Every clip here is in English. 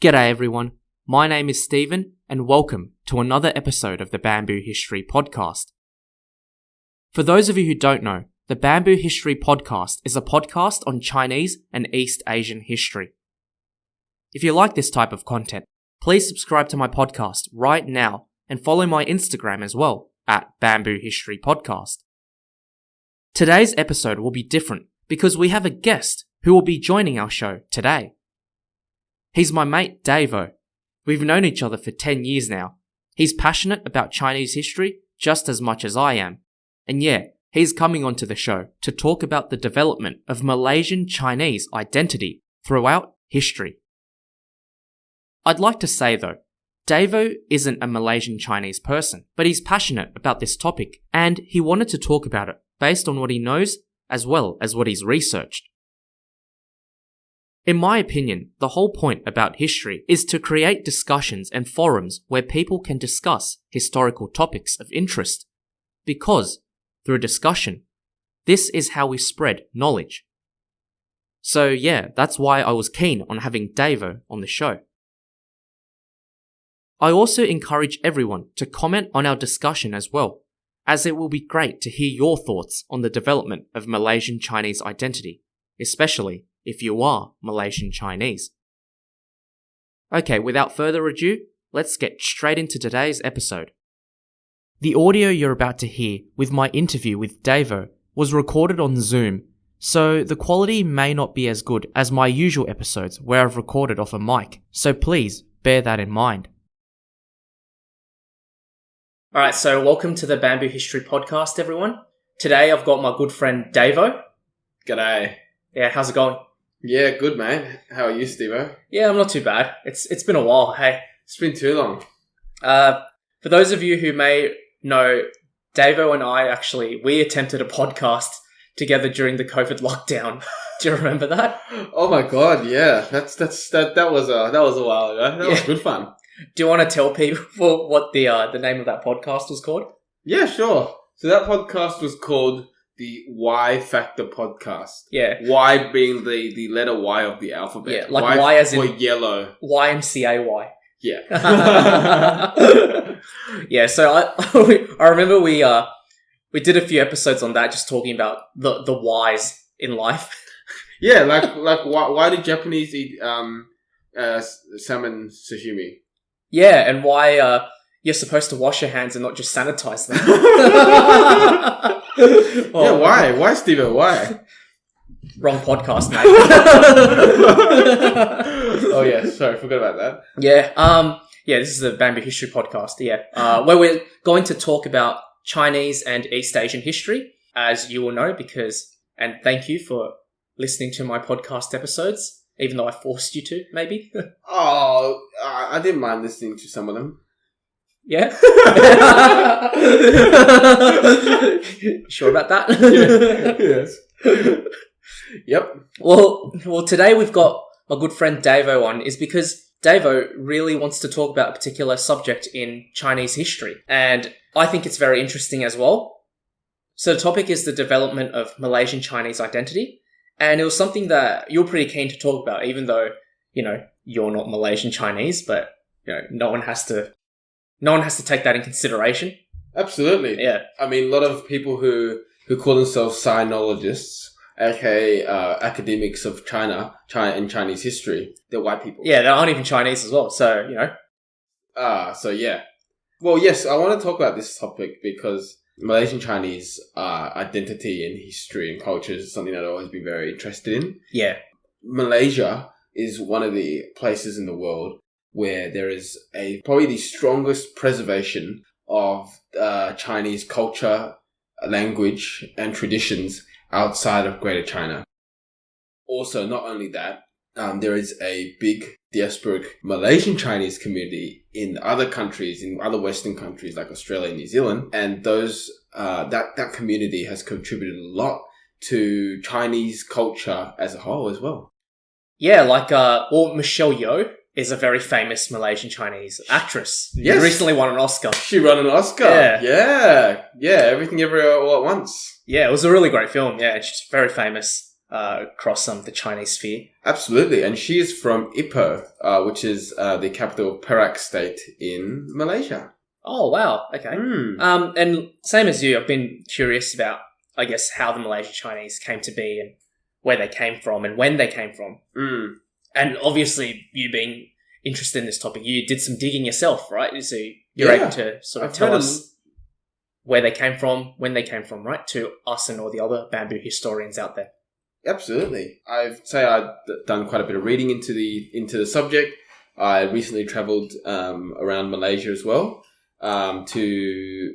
G'day everyone, my name is Stephen and welcome to another episode of the Bamboo History Podcast. For those of you who don't know, the Bamboo History Podcast is a podcast on Chinese and East Asian history. If you like this type of content, please subscribe to my podcast right now and follow my Instagram as well at Bamboo History Podcast. Today's episode will be different because we have a guest who will be joining our show today. He's my mate Davo. We've known each other for 10 years now. He's passionate about Chinese history just as much as I am. And yeah, he's coming onto the show to talk about the development of Malaysian Chinese identity throughout history. I'd like to say though, Davo isn't a Malaysian Chinese person, but he's passionate about this topic and he wanted to talk about it based on what he knows as well as what he's researched. In my opinion, the whole point about history is to create discussions and forums where people can discuss historical topics of interest. Because, through discussion, this is how we spread knowledge. So yeah, that's why I was keen on having Davo on the show. I also encourage everyone to comment on our discussion as well, as it will be great to hear your thoughts on the development of Malaysian Chinese identity, especially if you are Malaysian Chinese. Okay, without further ado, let's get straight into today's episode. The audio you're about to hear with my interview with Davo was recorded on Zoom, so the quality may not be as good as my usual episodes where I've recorded off a mic, so please bear that in mind. Alright, so welcome to the Bamboo History Podcast, everyone. Today I've got my good friend Davo. G'day. Yeah, how's it going? Yeah, good, mate. How are you, Steve-o? Yeah, I'm not too bad. It's been a while, hey. It's been too long. For those of you who may know, Davo and I we attempted a podcast together during the COVID lockdown. Do you remember that? Oh my god, yeah. That was a while ago. That was good fun. Do you want to tell people what the name of that podcast was called? Yeah, sure. So that podcast was called the Y Factor Podcast. Yeah. Y being the letter Y of the alphabet. Yeah, like Y as for in yellow. YMCAY. Yeah. Yeah, so I remember we did a few episodes on that, just talking about the Ys in life. Yeah, like why do Japanese eat salmon sashimi? Yeah, and why you're supposed to wash your hands and not just sanitize them. Yeah, why? Why, Steve-o? Why? Wrong podcast, mate. Oh yeah, sorry, forgot about that. Yeah, this is the Bamboo History Podcast, yeah. Where we're going to talk about Chinese and East Asian history, as you will know, and thank you for listening to my podcast episodes, even though I forced you to, maybe. Oh, I didn't mind listening to some of them. Yeah? Sure about that? Yes. Yep. Well, today we've got my good friend Davo on, is because Davo really wants to talk about a particular subject in Chinese history, and I think it's very interesting as well. So the topic is the development of Malaysian Chinese identity, and it was something that you're pretty keen to talk about, even though, you're not Malaysian Chinese, but, no one has to take that in consideration. Absolutely. Yeah. I mean, a lot of people who call themselves sinologists, aka academics of China and Chinese history, they're white people. Yeah, they aren't even Chinese as well, so, So yeah. Well, yes, I want to talk about this topic because Malaysian Chinese identity and history and culture is something that I've always been very interested in. Yeah. Malaysia is one of the places in the world where there is probably the strongest preservation of Chinese culture, language, and traditions outside of Greater China. Also, not only that, there is a big diasporic Malaysian Chinese community in other countries, in other Western countries like Australia and New Zealand, and that community has contributed a lot to Chinese culture as a whole as well. Yeah, Michelle Yeoh is a very famous Malaysian Chinese actress. Yes. Who recently won an Oscar. She won an Oscar. Yeah. Everything Everywhere All at Once. Yeah, it was a really great film. Yeah, she's very famous. across the Chinese sphere. Absolutely. And she is from Ipoh, which is the capital of Perak state in Malaysia. Oh, wow. Okay. And same as you, I've been curious about, I guess, how the Malaysian Chinese came to be and where they came from and when they came from. And obviously, you being interested in this topic, you did some digging yourself, right? So you're able to sort of tell us where they came from, when they came from, right? To us and all the other bamboo historians out there. Absolutely. I've done quite a bit of reading into the subject. I recently travelled around Malaysia as well, to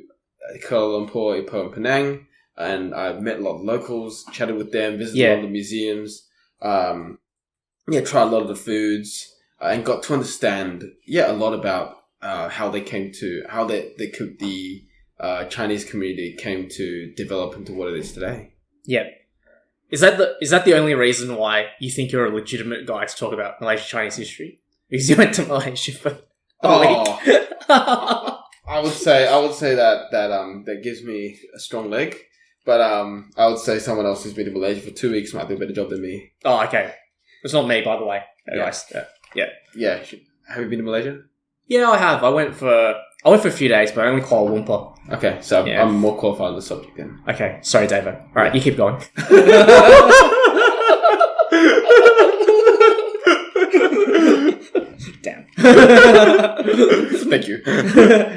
Kuala Lumpur, Ipoh and Penang, and I've met a lot of locals, chatted with them, visited a lot of the museums, tried a lot of the foods, and got to understand a lot about how the Chinese community came to develop into what it is today. Yeah. Is that the only reason why you think you're a legitimate guy to talk about Malaysian Chinese history? Because you went to Malaysia for a week? I would say that gives me a strong leg, but I would say someone else who's been to Malaysia for 2 weeks might do a better job than me. Oh, okay. It's not me, by the way. Guys. Yeah. Have you been to Malaysia? Yeah, I have. I went for a few days, but only Kuala Lumpur. Okay, so I'm more qualified on the subject then. Okay, sorry, Davo. All right, you keep going. Damn. Thank you.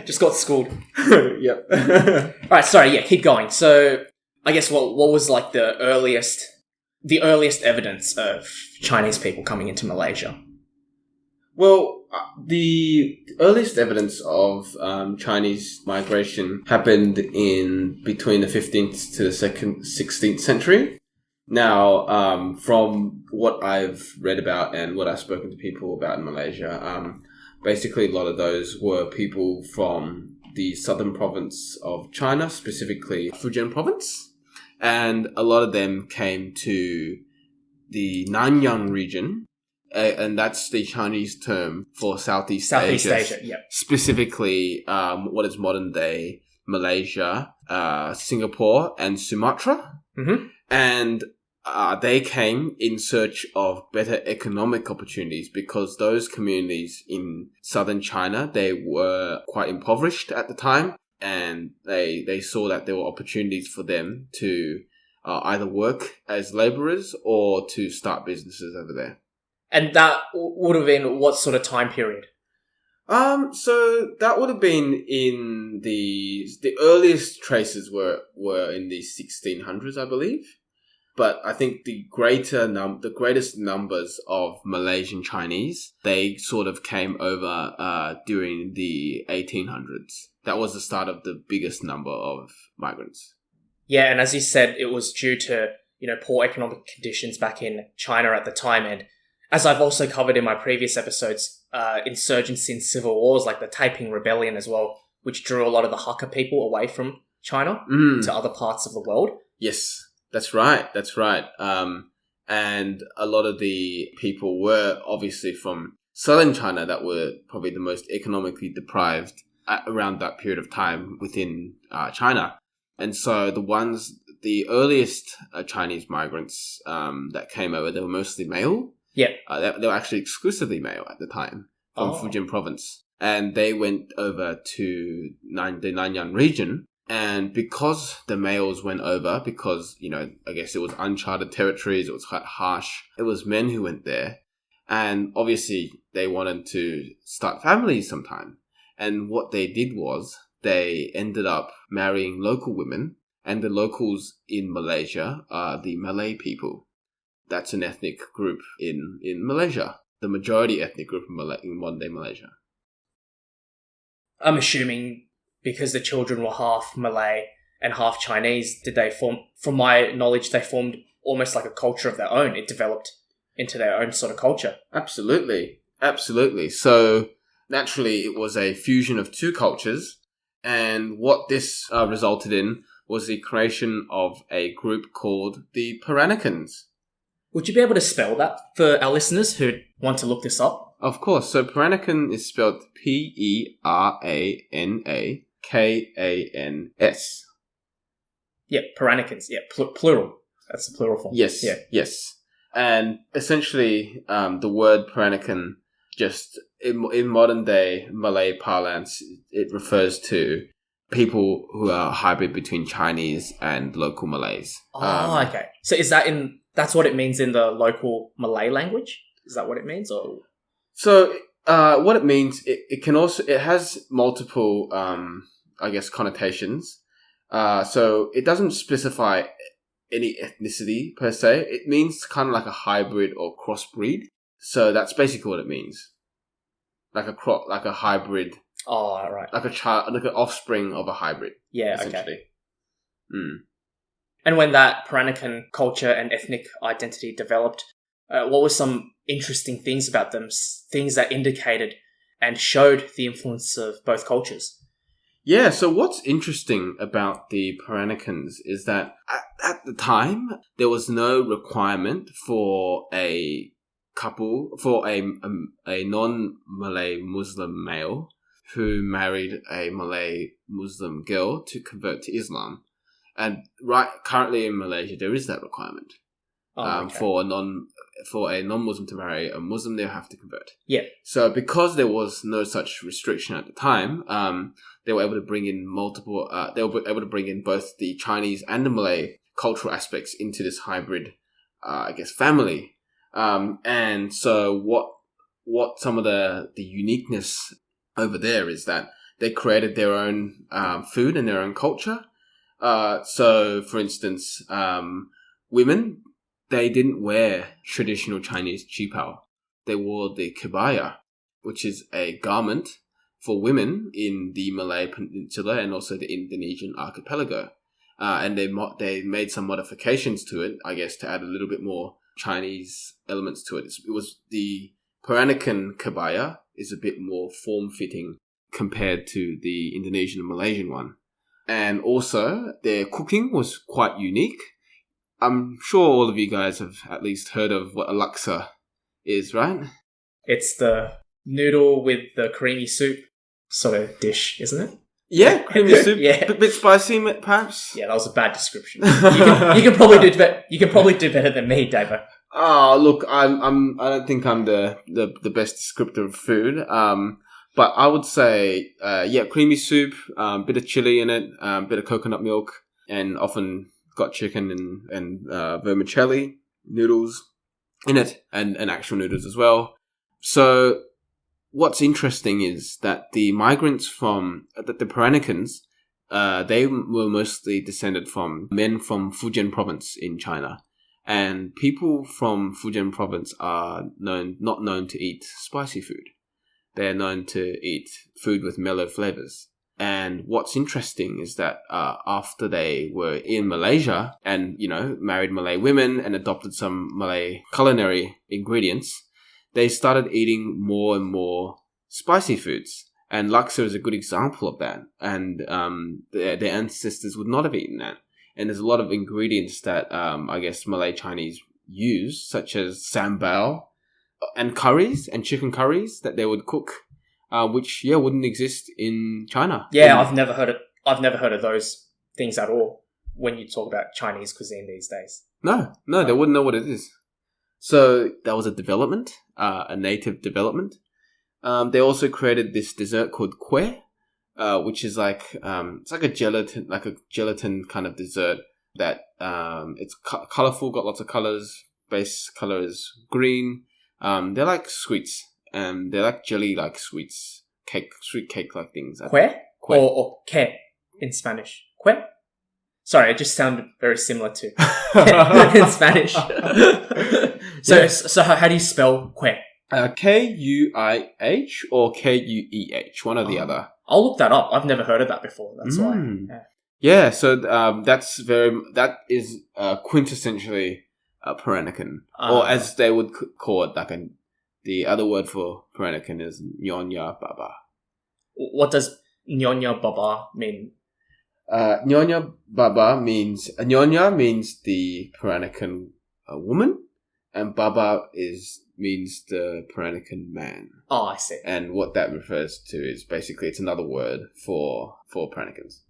Just got schooled. Yep. All right, sorry. Yeah, keep going. So, I guess what was like the earliest evidence of Chinese people coming into Malaysia? Well, the earliest evidence of Chinese migration happened in between the 15th to the 16th century. Now, from what I've read about and what I've spoken to people about in Malaysia, basically a lot of those were people from the southern province of China, specifically Fujian province. And a lot of them came to the Nanyang region, and that's the Chinese term for Southeast Asia. Yep. Specifically, what is modern day Malaysia, Singapore, and Sumatra. Mm-hmm. And they came in search of better economic opportunities because those communities in southern China, they were quite impoverished at the time, and they saw that there were opportunities for them to either work as labourers or to start businesses over there. And that would have been what sort of time period? So that would have been in the earliest traces were in the 1600s, I believe. But I think the greatest numbers of Malaysian Chinese, they sort of came over during the 1800s. That was the start of the biggest number of migrants. Yeah, and as you said, it was due to poor economic conditions back in China at the time, and as I've also covered in my previous episodes, insurgency and civil wars like the Taiping Rebellion as well, which drew a lot of the Hakka people away from China to other parts of the world. Yes. That's right. And a lot of the people were obviously from southern China that were probably the most economically deprived around that period of time within China. And so the earliest Chinese migrants that came over, they were mostly male. Yeah. They were actually exclusively male at the time from Fujian province. And they went over to the Nanyang region. And because the males went over, because, I guess it was uncharted territories, it was quite harsh, it was men who went there. And obviously they wanted to start families sometime. And what they did was they ended up marrying local women, and the locals in Malaysia are the Malay people. That's an ethnic group in Malaysia, the majority ethnic group in modern day Malaysia. I'm assuming because the children were half Malay and half Chinese, from my knowledge, they formed almost like a culture of their own. It developed into their own sort of culture. Absolutely. So naturally, it was a fusion of two cultures. And what this resulted in was the creation of a group called the Peranakans. Would you be able to spell that for our listeners who want to look this up? Of course. So Peranakan is spelled Peranakans. Yeah, Peranakans. Yeah, plural. That's the plural form. Yes. Yeah. Yes. And essentially, the word Peranakan just in modern day Malay parlance, it refers to people who are hybrid between Chinese and local Malays. Okay. So that's what it means in the local Malay language? Is that what it means? Or So, what it means, it has multiple, I guess, connotations. So it doesn't specify any ethnicity per se. It means kind of like a hybrid or crossbreed. So that's basically what it means. Like a hybrid. Oh, right. Like a child, like an offspring of a hybrid. Yeah, essentially. okay. Mm. And when that Peranakan culture and ethnic identity developed, what were some interesting things about them? Things that indicated and showed the influence of both cultures? Yeah, so what's interesting about the Peranakans is that at the time, there was no requirement for a couple, for a non-Malay Muslim male who married a Malay Muslim girl to convert to Islam. And currently in Malaysia, there is that requirement. Okay. For a non-Muslim to marry a Muslim, they'll have to convert. Yeah. So because there was no such restriction at the time, they were able to bring in they were able to bring in both the Chinese and the Malay cultural aspects into this hybrid, I guess, family. And so what some of the uniqueness over there is that they created their own food and their own culture. So for instance, women, they didn't wear traditional Chinese qipao. They wore the kebaya, which is a garment for women in the Malay Peninsula and also the Indonesian archipelago. And they made some modifications to it, I guess, to add a little bit more Chinese elements to it. It was the Peranakan kebaya is a bit more form-fitting compared to the Indonesian and Malaysian one. And also, their cooking was quite unique. I'm sure all of you guys have at least heard of what a laksa is, right? It's the noodle with the creamy soup sort of dish, isn't it? Yeah, creamy soup. Yeah. A bit spicy, perhaps. Yeah, that was a bad description. You can probably do better than me, Davo. Oh, look, I don't think I'm the best descriptor of food. But I would say, creamy soup, bit of chili in it, bit of coconut milk, and often got chicken and vermicelli noodles in it, and actual noodles as well. So what's interesting is that the migrants from the Peranakans, they were mostly descended from men from Fujian province in China. And people from Fujian province are not known to eat spicy food. They're known to eat food with mellow flavors. And what's interesting is that after they were in Malaysia and, married Malay women and adopted some Malay culinary ingredients, they started eating more and more spicy foods. And laksa is a good example of that. And their ancestors would not have eaten that. And there's a lot of ingredients that, I guess, Malay Chinese use, such as sambal and curries and chicken curries that they would cook, which wouldn't exist in China. Yeah, I've never heard of those things at all when you talk about Chinese cuisine these days. No, they wouldn't know what it is. So that was a development, a native development. They also created this dessert called kueh, which is it's like a gelatin kind of dessert that it's colorful, got lots of colors. Base color is green. They're like sweets, and they're like jelly-like sweets, sweet cake-like things. Kueh? Or que in Spanish. Kueh? Sorry, it just sounded very similar to in Spanish. So how do you spell kueh? Kuih or Kueh, one or the other. I'll look that up. I've never heard of that before. That's why. Yeah, so that is quintessentially Peranakan, or as they would call it, the other word for Peranakan is Nyonya Baba. What does Nyonya Baba mean? Nyonya Baba means Nyonya means the Peranakan woman, and Baba means the Peranakan man. Oh, I see. And what that refers to is basically it's another word for Peranakans.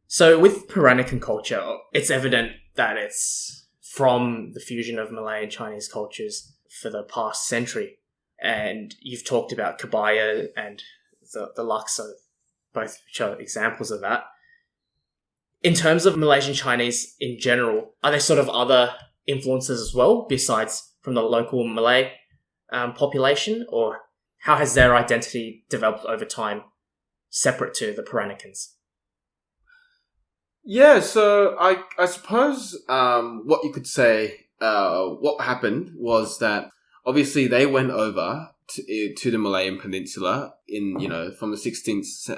So with Peranakan culture, it's evident that it's from the fusion of Malay and Chinese cultures for the past century. And you've talked about Kebaya and the Laksa, both which are examples of that. In terms of Malaysian Chinese in general, are there sort of other influences as well, besides from the local Malay population? Or how has their identity developed over time, separate to the Peranakans? Yeah, so I suppose what you could say, what happened was that obviously they went over to the Malayan Peninsula in, from the 16th,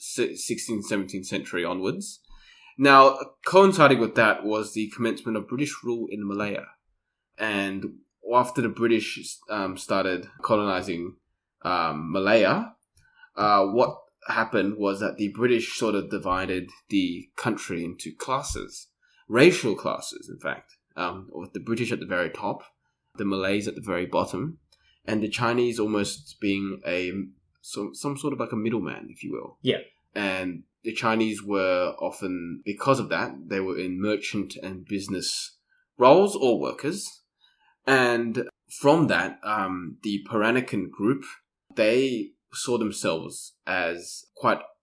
17th century onwards. Now, coinciding with that was the commencement of British rule in Malaya. And after the British started colonizing Malaya, what happened was that the British sort of divided the country into classes, racial classes, in fact, with the British at the very top, the Malays at the very bottom, and the Chinese almost being some sort of like a middleman, if you will. Yeah. And the Chinese were often, because of that, they were in merchant and business roles or workers. And from that, the Peranakan group, they saw themselves as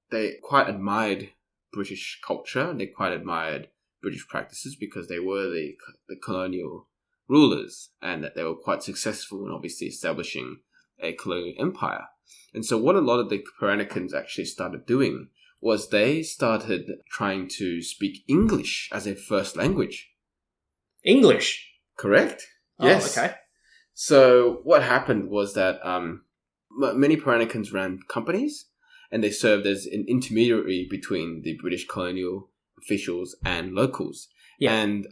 they quite admired British culture. They quite admired British practices because they were the colonial rulers, and that they were quite successful in obviously establishing a colonial empire. And so what a lot of the Peranakans actually started doing was they started trying to speak English as a first language. English? Correct. Oh, yes. Okay. So what happened was that many Peranakans ran companies, and they served as an intermediary between the British colonial officials and locals. Yeah. And,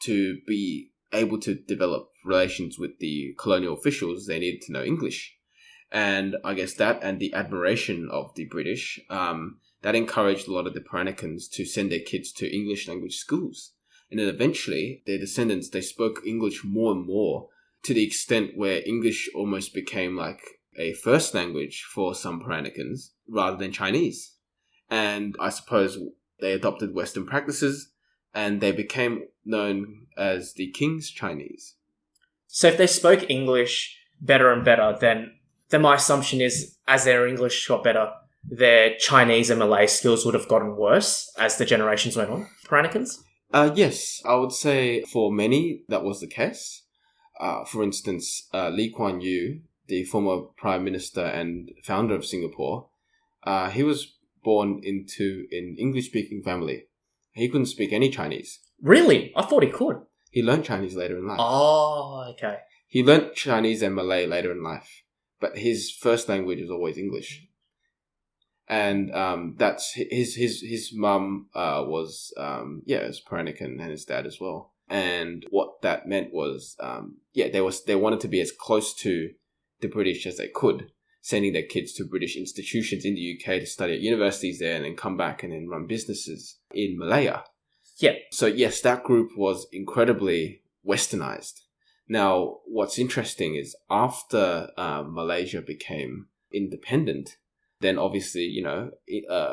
to be able to develop relations with the colonial officials, they needed to know English. And I guess that and the admiration of the British, that encouraged a lot of the Peranakans to send their kids to English language schools. And then eventually, their descendants, they spoke English more and more, to the extent where English almost became like a first language for some Peranakans rather than Chinese. And I suppose they adopted Western practices, and they became known as the King's Chinese. So if they spoke English better and better, then my assumption is, as their English got better, their Chinese and Malay skills would have gotten worse as the generations went on. Peranakans? Yes, I would say for many that was the case. For instance, Lee Kuan Yew, the former Prime Minister and founder of Singapore, he was born into an English-speaking family. He couldn't speak any Chinese. Really? I thought he could. He learned Chinese later in life. Oh, okay. He learnt Chinese and Malay later in life, but his first language was always English. And that's his mum was Peranakan, and his dad as well. And what that meant was they wanted to be as close to the British as they could, sending their kids to British institutions in the UK to study at universities there, and then come back and then run businesses in Malaya. Yeah. So yes, that group was incredibly westernized. Now, what's interesting is after Malaysia became independent, then obviously,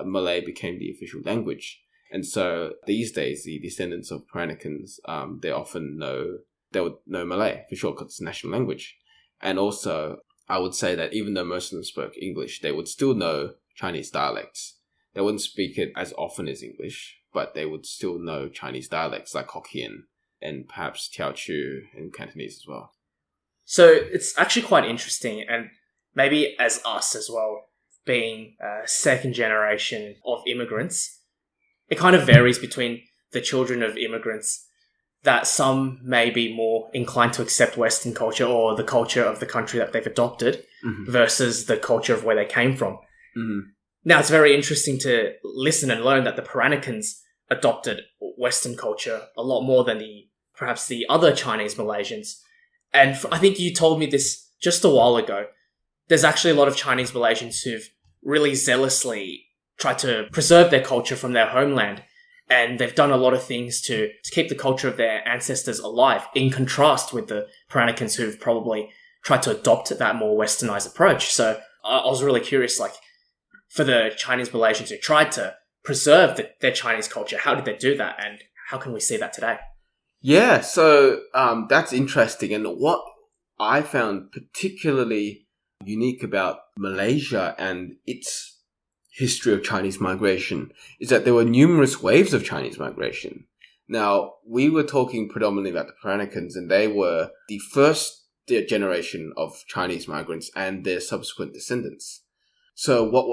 Malay became the official language. And so these days, the descendants of Peranakans, they would know Malay for sure because it's a national language. And also, I would say that even though most of them spoke English, they would still know Chinese dialects. They wouldn't speak it as often as English, but they would still know Chinese dialects like Hokkien and perhaps Teochew and Cantonese as well. So it's actually quite interesting, and maybe as us as well, being a second generation of immigrants, it kind of varies between the children of immigrants, that some may be more inclined to accept Western culture or the culture of the country that they've adopted versus the culture of where they came from. Mm-hmm. Now, it's very interesting to listen and learn that the Peranakans adopted Western culture a lot more than perhaps the other Chinese Malaysians. And I think you told me this just a while ago. There's actually a lot of Chinese Malaysians who've really zealously tried to preserve their culture from their homeland. And they've done a lot of things to keep the culture of their ancestors alive, in contrast with the Peranakans who've probably tried to adopt that more westernized approach. So I was really curious, for the Chinese Malaysians who tried to preserve their Chinese culture, how did they do that? And how can we see that today? Yeah, so that's interesting. And what I found particularly unique about Malaysia and its history of Chinese migration is that there were numerous waves of Chinese migration. Now, we were talking predominantly about the Peranakans, and they were the first generation of Chinese migrants and their subsequent descendants. So what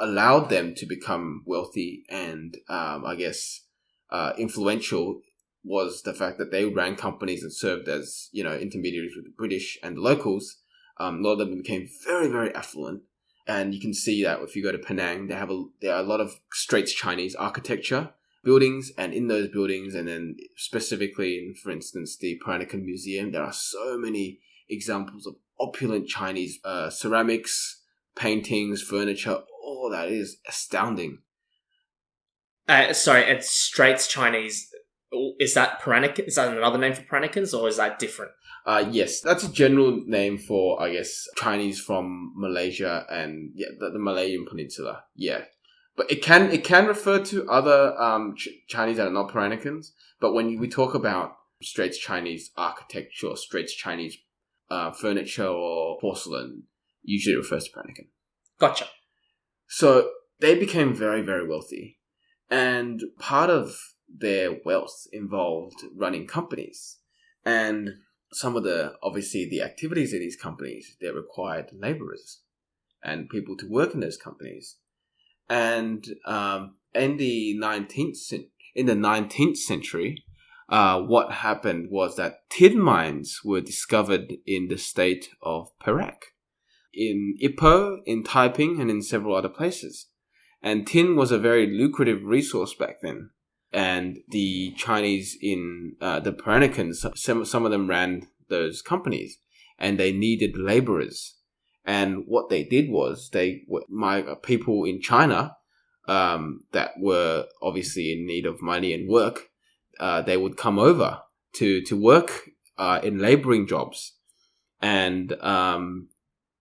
allowed them to become wealthy and influential was the fact that they ran companies and served as, intermediaries with the British and the locals. A lot of them became very, very affluent. And you can see that if you go to Penang, there are a lot of Straits Chinese architecture buildings, and in those buildings, and then specifically in, for instance, the Peranakan Museum, there are so many examples of opulent Chinese ceramics, paintings, furniture. All that is astounding. And Straits Chinese, is that Peranakan? Is that another name for Peranakans, or is that different? Yes, that's a general name for, Chinese from Malaysia and the Malayan Peninsula. Yeah, but it can refer to other Chinese that are not Peranakans. But when we talk about Straits Chinese architecture, Straits Chinese furniture or porcelain, usually it refers to Peranakan. Gotcha. So they became very, very wealthy, and part of their wealth involved running companies, and some of the activities of these companies, they required laborers and people to work in those companies. And in the 19th century, what happened was that tin mines were discovered in the state of Perak, in Ipoh, in Taiping, and in several other places. And tin was a very lucrative resource back then. And the Chinese in the Peranakans, some of them ran those companies, and they needed laborers. And what they did was people in China that were obviously in need of money and work, they would come over to work in laboring jobs. And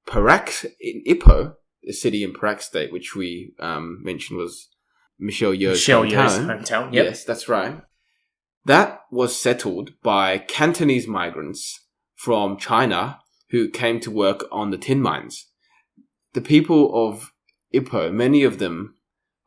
Perak in Ipoh, the city in Perak State, which we mentioned was Michelle Yeoh's hometown. Yep. Yes, that's right. That was settled by Cantonese migrants from China who came to work on the tin mines. The people of Ipoh, many of them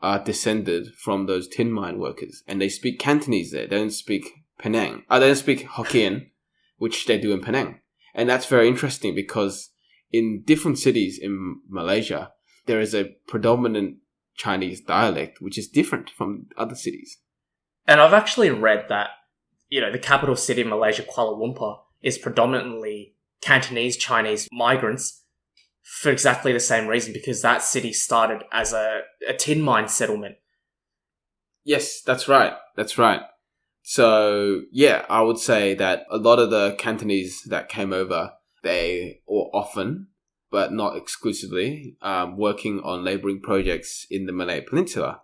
are descended from those tin mine workers, and they speak Cantonese there. They don't speak Penang. They don't speak Hokkien, which they do in Penang. And that's very interesting because in different cities in Malaysia, there is a predominant Chinese dialect, which is different from other cities. And I've actually read that, the capital city of Malaysia, Kuala Lumpur, is predominantly Cantonese Chinese migrants for exactly the same reason, because that city started as a tin mine settlement. Yes, that's right. That's right. So, yeah, I would say that a lot of the Cantonese that came over, they were often, but not exclusively, working on labouring projects in the Malay Peninsula.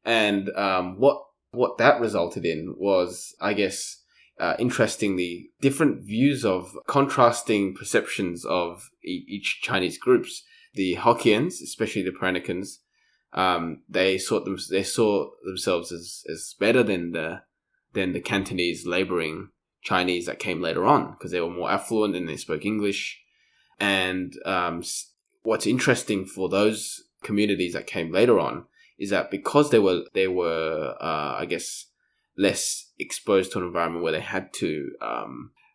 And what that resulted in was, interestingly, different views of contrasting perceptions of each Chinese groups. The Hokkiens, especially the Peranakans, they saw themselves as better than the Cantonese labouring Chinese that came later on, because they were more affluent and they spoke English. And what's interesting for those communities that came later on is that because they were less exposed to an environment where they had to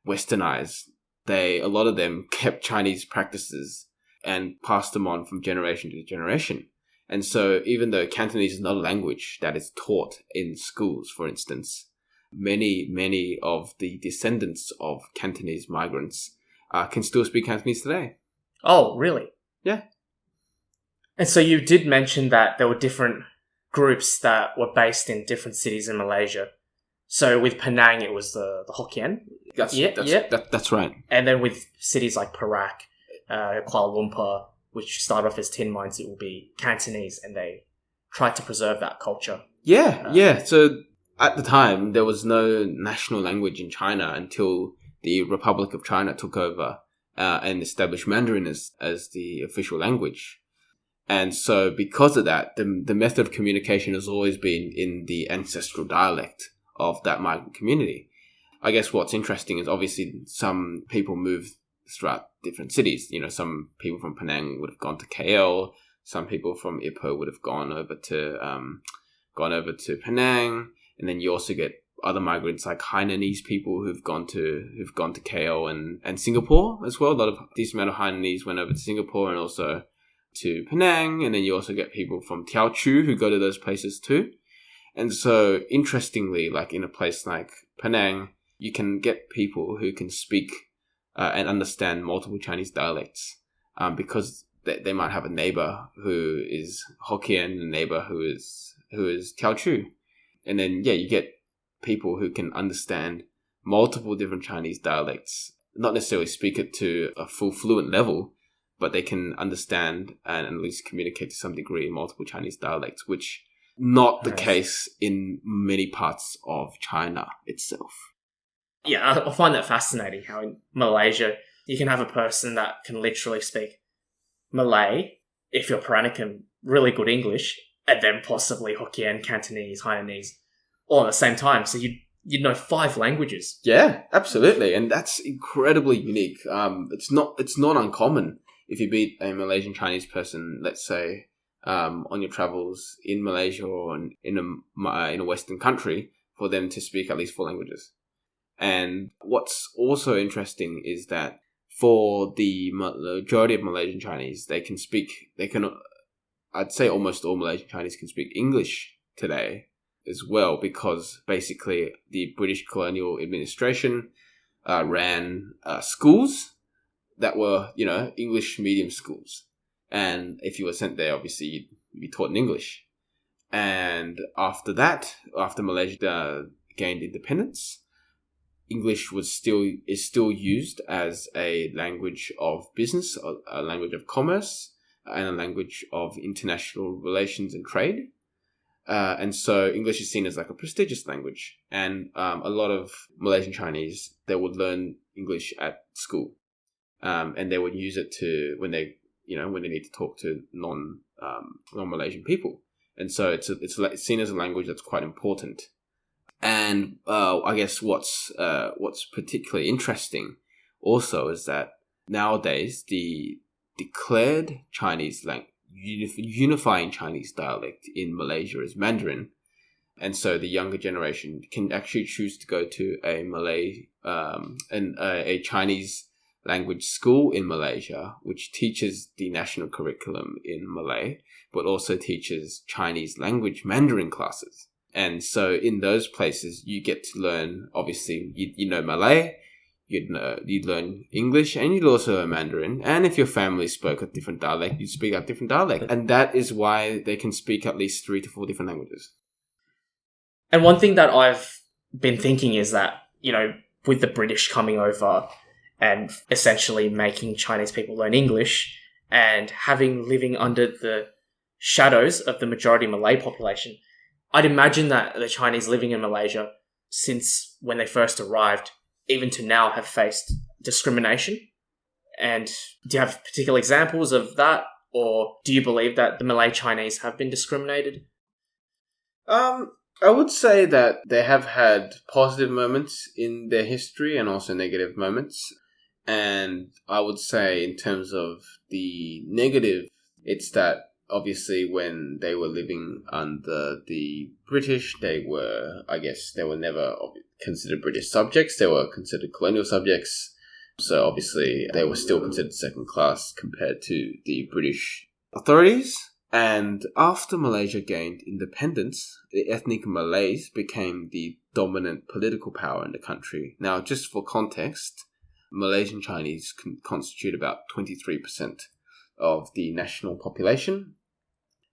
westernize, a lot of them kept Chinese practices and passed them on from generation to generation. And so even though Cantonese is not a language that is taught in schools, for instance, many of the descendants of Cantonese migrants can still speak Cantonese today. Oh, really? Yeah. And so you did mention that there were different groups that were based in different cities in Malaysia. So with Penang, it was the Hokkien. That's right. And then with cities like Perak, Kuala Lumpur, which started off as tin mines, it will be Cantonese, and they tried to preserve that culture. Yeah. So at the time, there was no national language in China until the Republic of China took over and established Mandarin as the official language. And so because of that, the method of communication has always been in the ancestral dialect of that migrant community. I guess what's interesting is obviously some people move throughout different cities. You know, some people from Penang would have gone to KL. Some people from Ipoh would have gone over to Penang. And then you also get other migrants like Hainanese people who've gone to KL and Singapore as well. A decent amount of Hainanese went over to Singapore and also to Penang. And then you also get people from Teochew who go to those places too. And so interestingly, like in a place like Penang, you can get people who can speak and understand multiple Chinese dialects because they might have a neighbor who is Hokkien, a neighbor who is Teochew. And then, you get people who can understand multiple different Chinese dialects, not necessarily speak it to a full fluent level, but they can understand and at least communicate to some degree in multiple Chinese dialects, which not the case in many parts of China itself. Yeah, I find that fascinating how in Malaysia, you can have a person that can literally speak Malay, if you're Peranakan, really good English, and then possibly Hokkien, Cantonese, Hainanese, all at the same time. So you'd know 5 languages. Yeah, absolutely. And that's incredibly unique. It's not uncommon if you meet a Malaysian Chinese person, let's say, on your travels in Malaysia or in a Western country, for them to speak at least 4 languages. And what's also interesting is that for the majority of Malaysian Chinese, I'd say almost all Malaysian Chinese can speak English today as well, because basically the British colonial administration ran schools that were, English medium schools. And if you were sent there, obviously you'd be taught in English. And after Malaysia gained independence, English is still used as a language of business, a language of commerce, and a language of international relations and trade. And so English is seen as like a prestigious language. And a lot of Malaysian Chinese, they would learn English at school. And they would use it when they need to talk to non-Malaysian people. And so it's seen as a language that's quite important. And I guess what's particularly interesting also is that nowadays the declared Chinese unifying Chinese dialect in Malaysia is Mandarin, and so the younger generation can actually choose to go to a Malay a Chinese language school in Malaysia, which teaches the national curriculum in Malay, but also teaches Chinese language Mandarin classes. And so in those places, you get to learn, obviously, you know Malay, you'd learn English, and you'd also learn Mandarin. And if your family spoke a different dialect, you'd speak a different dialect. And that is why they can speak at least 3 to 4 different languages. And one thing that I've been thinking is that, with the British coming over and essentially making Chinese people learn English and living under the shadows of the majority Malay population, I'd imagine that the Chinese living in Malaysia, since when they first arrived, even to now, have faced discrimination. And do you have particular examples of that? Or do you believe that the Malay Chinese have been discriminated? I would say that they have had positive moments in their history and also negative moments. And I would say in terms of the negative, it's that obviously when they were living under the British, they were never considered British subjects. They were considered colonial subjects. So obviously they were still considered second class compared to the British authorities. And after Malaysia gained independence, the ethnic Malays became the dominant political power in the country. Now, just for context, Malaysian Chinese constitute about 23% of the national population,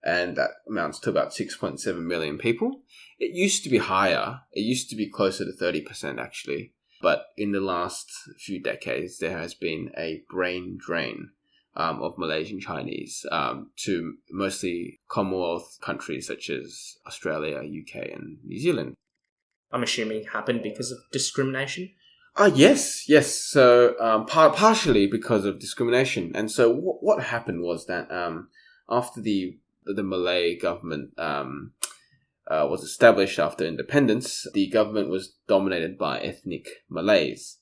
and that amounts to about 6.7 million people. It used to be higher. It used to be closer to 30% actually. But in the last few decades, there has been a brain drain of Malaysian Chinese to mostly Commonwealth countries such as Australia, UK and New Zealand. I'm assuming happened because of discrimination? Yes. So partially because of discrimination. And so what happened was that after the Malay government was established after independence, the government was dominated by ethnic Malays.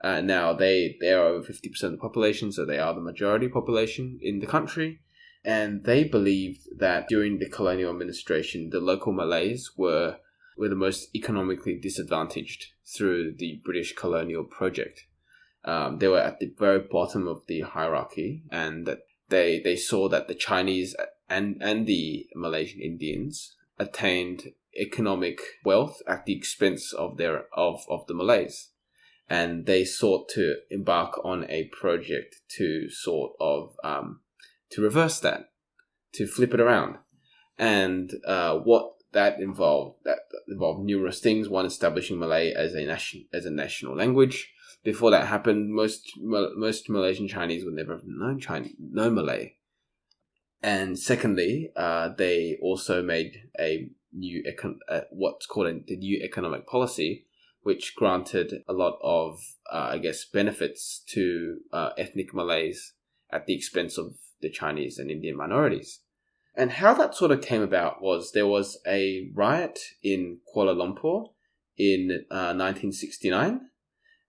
Now they are over 50% of the population, so they are the majority population in the country. And they believed that during the colonial administration, the local Malays were the most economically disadvantaged through the British colonial project. They were at the very bottom of the hierarchy, and that they saw that the Chinese and the Malaysian Indians attained economic wealth at the expense of the Malays. And they sought to embark on a project to sort of to reverse that, to flip it around. And what that involved numerous things. One, establishing Malay as a national language. Before that happened, most Malaysian Chinese would never have known Malay. And secondly, they also made a new what's called the new economic policy, which granted a lot of benefits to ethnic Malays at the expense of the Chinese and Indian minorities. And how that sort of came about was there was a riot in Kuala Lumpur in 1969.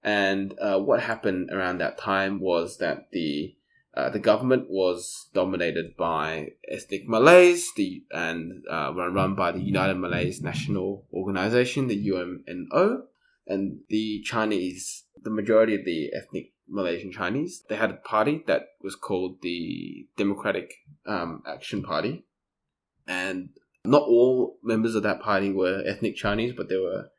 And what happened around that time was that the government was dominated by ethnic Malays and run by the United Malays National Organization, the UMNO. And the Chinese, the majority of the ethnic Malaysian Chinese, they had a party that was called the Democratic Action Party. And not all members of that party were ethnic Chinese, but there were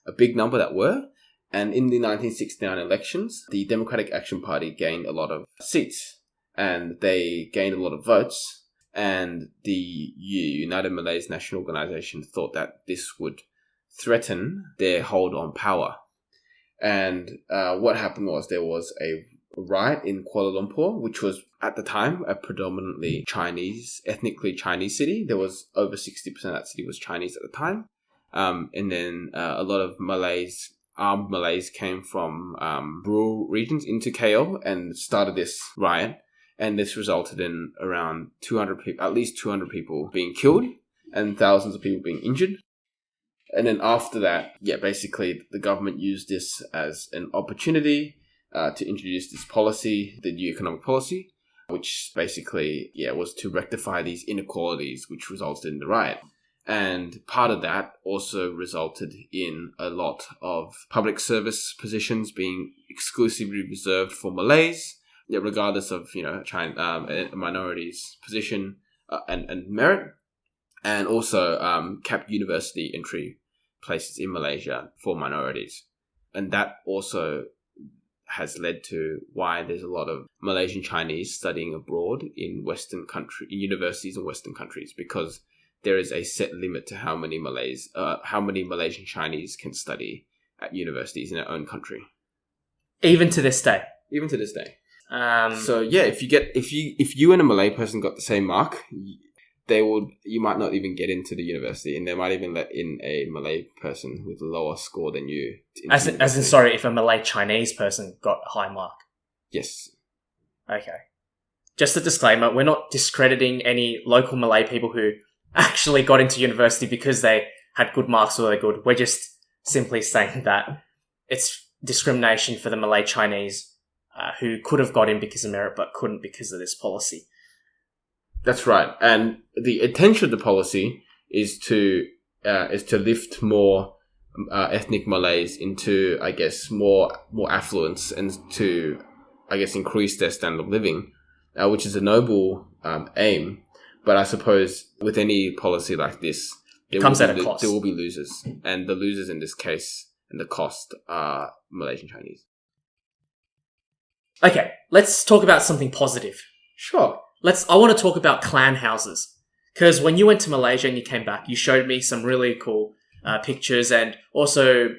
a big number that were. And in the 1969 elections, the Democratic Action Party gained a lot of seats. And they gained a lot of votes. And the United Malays National Organization thought that this would threaten their hold on power. And what happened was there was a riot in Kuala Lumpur, which was at the time a predominantly ethnically Chinese city. There was over 60% of that city was Chinese at the time. And then a lot of armed Malays came from rural regions into KL and started this riot. And this resulted in around at least 200 people being killed and thousands of people being injured. And then after that, basically the government used this as an opportunity to introduce this policy, the new economic policy, which basically, was to rectify these inequalities, which resulted in the riot. And part of that also resulted in a lot of public service positions being exclusively reserved for Malays, regardless of, China, minorities' position and merit, and also capped university entry places in Malaysia for minorities. And that also has led to why there's a lot of Malaysian Chinese studying abroad in universities in Western countries, because there is a set limit to how many Malaysian Chinese can study at universities in their own country. Even to this day. So if you and a Malay person got the same mark, you might not even get into the university, and they might even let in a Malay person with a lower score than you. If a Malay Chinese person got a high mark. Yes. Okay. Just a disclaimer, we're not discrediting any local Malay people who actually got into university because they had good marks or they're good. We're just simply saying that it's discrimination for the Malay Chinese who could have got in because of merit but couldn't because of this policy. That's right. And the intention of the policy is to lift more ethnic Malays into, more affluence, and to, increase their standard of living, which is a noble aim. But I suppose with any policy like this, it comes at a cost. There will be losers. And the losers in this case, and the cost, are Malaysian Chinese. Okay, let's talk about something positive. Sure. I want to talk about clan houses. Because when you went to Malaysia and you came back, you showed me some really cool pictures and also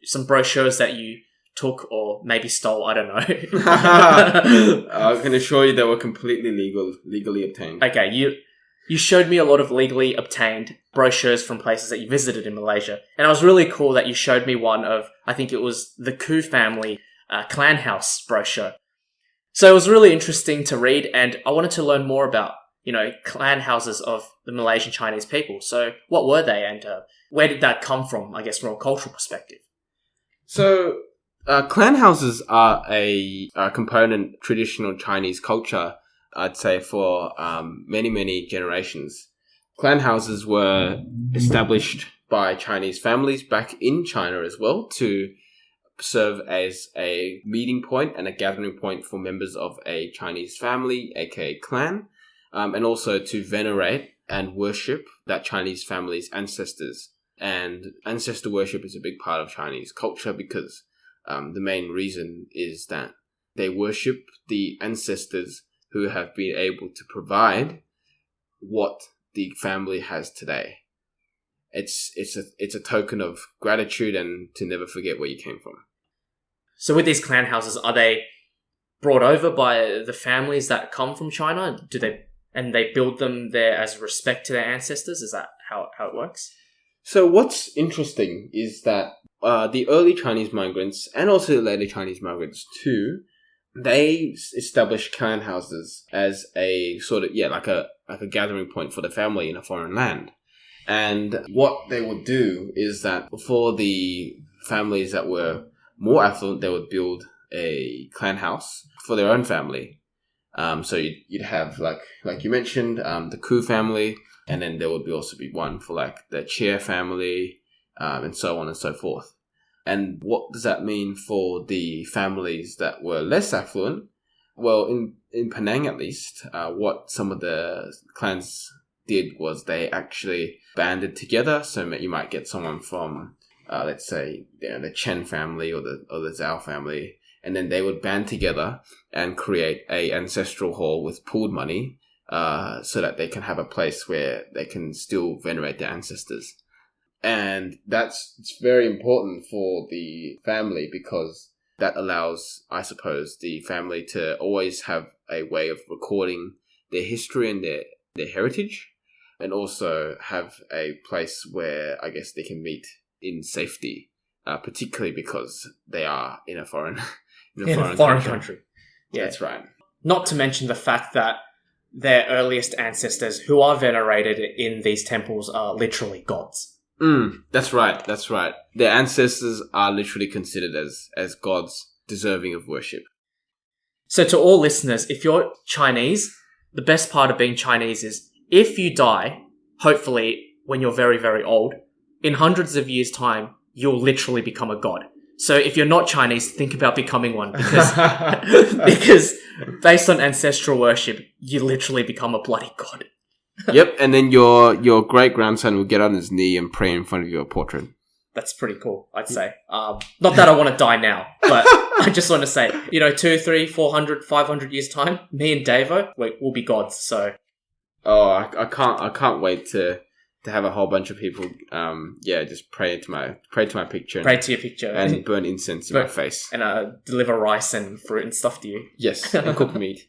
some brochures that you took or maybe stole, I don't know. I can assure you they were completely legally obtained. Okay, you showed me a lot of legally obtained brochures from places that you visited in Malaysia. And it was really cool that you showed me one of, I think it was the Koo family clan house brochure. So it was really interesting to read, and I wanted to learn more about, clan houses of the Malaysian Chinese people. So what were they, and where did that come from, I guess, from a cultural perspective? So, clan houses are a component traditional Chinese culture, I'd say, for many, many generations. Clan houses were established by Chinese families back in China as well to serve as a meeting point and a gathering point for members of a Chinese family, aka clan, and also to venerate and worship that Chinese family's ancestors. And ancestor worship is a big part of Chinese culture because the main reason is that they worship the ancestors who have been able to provide what the family has today. It's a token of gratitude and to never forget where you came from. So with these clan houses, are they brought over by the families that come from China? And they build them there as respect to their ancestors? Is that how it works? So what's interesting is that the early Chinese migrants and also the later Chinese migrants too, they established clan houses as a sort of like a gathering point for the family in a foreign land. And what they would do is that for the families that were more affluent, they would build a clan house for their own family. So you'd have like you mentioned, the Ku family, and then there would also be one for like the Chia family, and so on and so forth. And what does that mean for the families that were less affluent? Well, in Penang at least, what some of the clans did was they actually banded together. So you might get someone from, let's say, the Chen family or the Zhao family, and then they would band together and create a ancestral hall with pooled money, so that they can have a place where they can still venerate their ancestors. And it's very important for the family because that allows, I suppose, the family to always have a way of recording their history and their heritage, and also have a place where I guess they can meet in safety, particularly because they are in a foreign country. Yeah, that's right. Not to mention the fact that their earliest ancestors, who are venerated in these temples, are literally gods. That's right. Their ancestors are literally considered as gods deserving of worship. So to all listeners, if you're Chinese, the best part of being Chinese is if you die, hopefully when you're very, very old, in hundreds of years' time, you'll literally become a god. So if you're not Chinese, think about becoming one because based on ancestral worship, you literally become a bloody god. Yep, and then your great-grandson will get on his knee and pray in front of your portrait. That's pretty cool, I'd say. Not that I want to die now, but I just want to say, 2, 3, 400, 500 years' time, me and Davo, we'll be gods, so... Oh, I can't wait to have a whole bunch of people, just pray to my picture. Pray to your picture. And burn incense in my face. And deliver rice and fruit and stuff to you. Yes, and cook meat.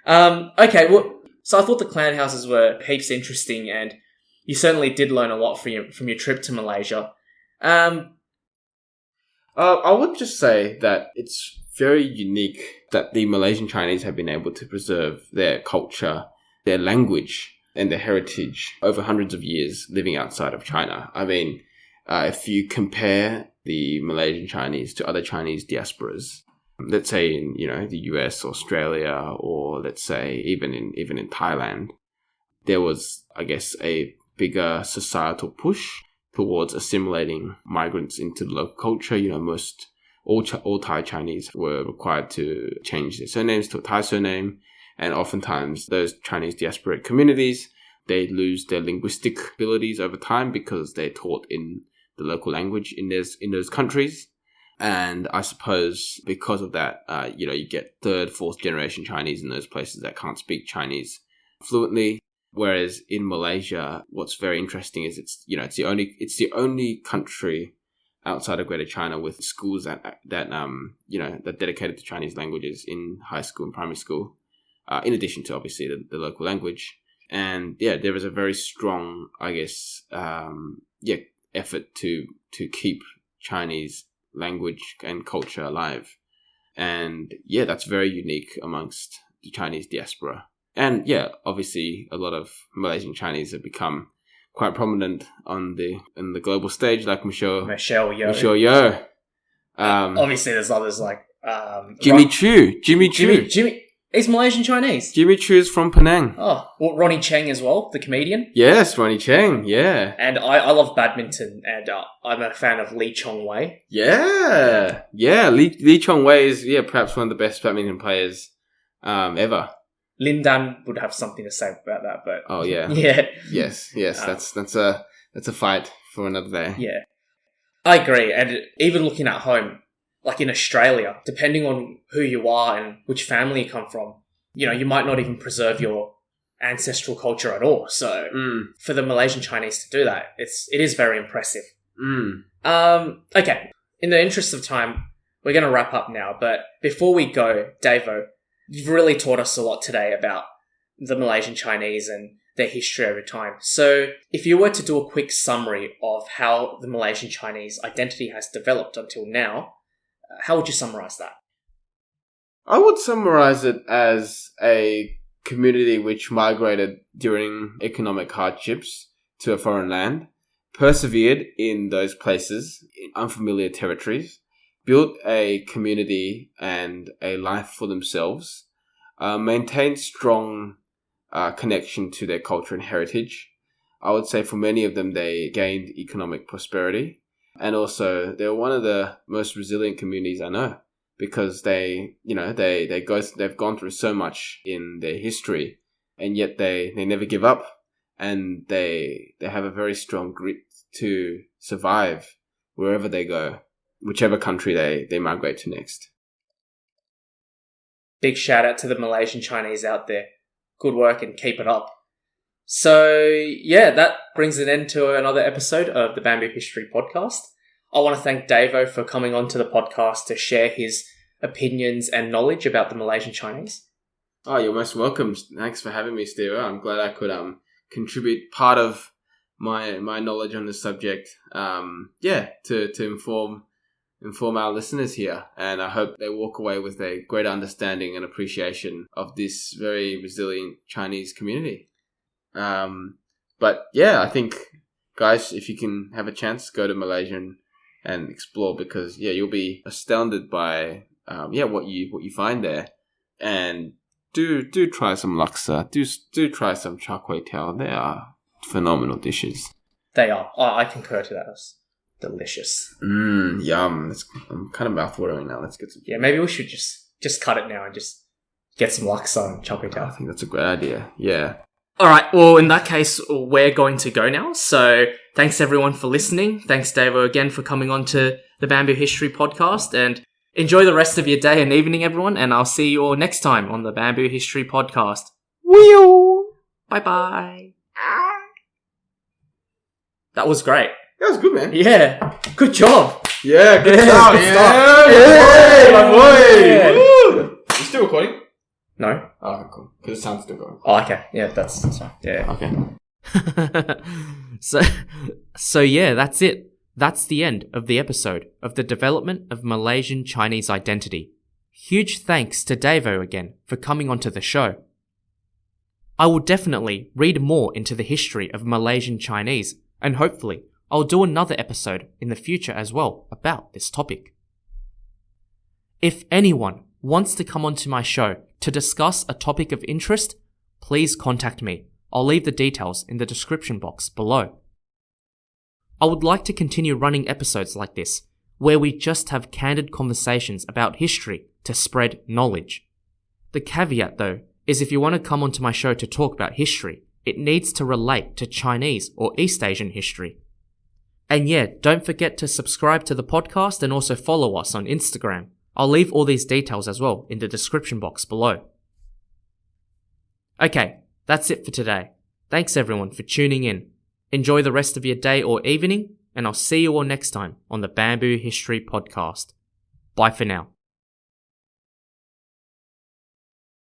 Okay, well... So I thought the clan houses were heaps interesting, and you certainly did learn a lot from your trip to Malaysia. I would just say that it's very unique that the Malaysian Chinese have been able to preserve their culture, their language, and their heritage over hundreds of years living outside of China. I mean, if you compare the Malaysian Chinese to other Chinese diasporas, let's say in the US, Australia, or let's say even in Thailand, there was, I guess, a bigger societal push towards assimilating migrants into the local culture. All Thai Chinese were required to change their surnames to a Thai surname, and oftentimes those Chinese diasporic communities, they lose their linguistic abilities over time because they're taught in the local language in those countries. And I suppose because of that, you get third, fourth generation Chinese in those places that can't speak Chinese fluently. Whereas in Malaysia, what's very interesting is it's the only country outside of Greater China with schools that dedicated to Chinese languages in high school and primary school, in addition to obviously the local language. And there is a very strong, I guess, effort to keep Chinese language and culture alive. And that's very unique amongst the Chinese diaspora. And yeah, obviously a lot of Malaysian Chinese have become quite prominent in the global stage, like Michelle Yeoh. Obviously, there's others like Jimmy Choo. He's Malaysian Chinese. Jimmy Choo's from Penang. Oh, well, Ronnie Cheng as well, the comedian. Yes, Ronnie Cheng. Yeah, and I love badminton, and I'm a fan of Lee Chong Wei. Yeah. Lee Chong Wei is perhaps one of the best badminton players ever. Lin Dan would have something to say about that, but yes, that's a fight for another day. Yeah, I agree. And even looking at home, like in Australia, depending on who you are and which family you come from, you might not even preserve your ancestral culture at all. So for the Malaysian Chinese to do that, it is very impressive. Okay, in the interest of time, we're going to wrap up now. But before we go, Davo, you've really taught us a lot today about the Malaysian Chinese and their history over time. So if you were to do a quick summary of how the Malaysian Chinese identity has developed until now, how would you summarize that? I would summarize it as a community which migrated during economic hardships to a foreign land, persevered in those places, in unfamiliar territories, built a community and a life for themselves, maintained strong connection to their culture and heritage. I would say for many of them, they gained economic prosperity. And also, they're one of the most resilient communities I know because they've gone through so much in their history, and yet they never give up, and they have a very strong grit to survive wherever they go, whichever country they migrate to next. Big shout out to the Malaysian Chinese out there. Good work and keep it up. So, yeah, that brings an end to another episode of the Bamboo History Podcast. I want to thank Davo for coming onto the podcast to share his opinions and knowledge about the Malaysian Chinese. Oh, you're most welcome. Thanks for having me, Steve. I'm glad I could contribute part of my knowledge on the subject. To inform our listeners here, and I hope they walk away with a greater understanding and appreciation of this very resilient Chinese community. But yeah, I think, guys, if you can have a chance, go to Malaysia and explore, because you'll be astounded by what you find there. And do try some laksa. Do try some char kway teow. They are phenomenal dishes. They are. I concur to that. It's delicious. Yum. I'm kind of mouth-watering now. Let's get some. Yeah, maybe we should just cut it now and just get some laksa and char kway teow. I think that's a great idea. Yeah. All right. Well, in that case, we're going to go now. So thanks everyone for listening. Thanks, Davo, again for coming on to the Bamboo History Podcast, and enjoy the rest of your day and evening, everyone. And I'll see you all next time on the Bamboo History Podcast. Wheel. Bye-bye. That was great. That was good, man. Yeah. Good job. Yeah, good stuff. Yeah, my boy. Woo. You still recording? No. Oh, cool. Because the sound's still going. Oh, okay. Yeah, that's fine. Yeah. Okay. So yeah, that's it. That's the end of the episode of the development of Malaysian Chinese identity. Huge thanks to Davo again for coming onto the show. I will definitely read more into the history of Malaysian Chinese, and hopefully I'll do another episode in the future as well about this topic. If anyone wants to come onto my show to discuss a topic of interest, please contact me. I'll leave the details in the description box below. I would like to continue running episodes like this, where we just have candid conversations about history to spread knowledge. The caveat, though, is if you want to come onto my show to talk about history, it needs to relate to Chinese or East Asian history. And yeah, don't forget to subscribe to the podcast and also follow us on Instagram. I'll leave all these details as well in the description box below. Okay, that's it for today. Thanks everyone for tuning in. Enjoy the rest of your day or evening, and I'll see you all next time on the Bamboo History Podcast. Bye for now.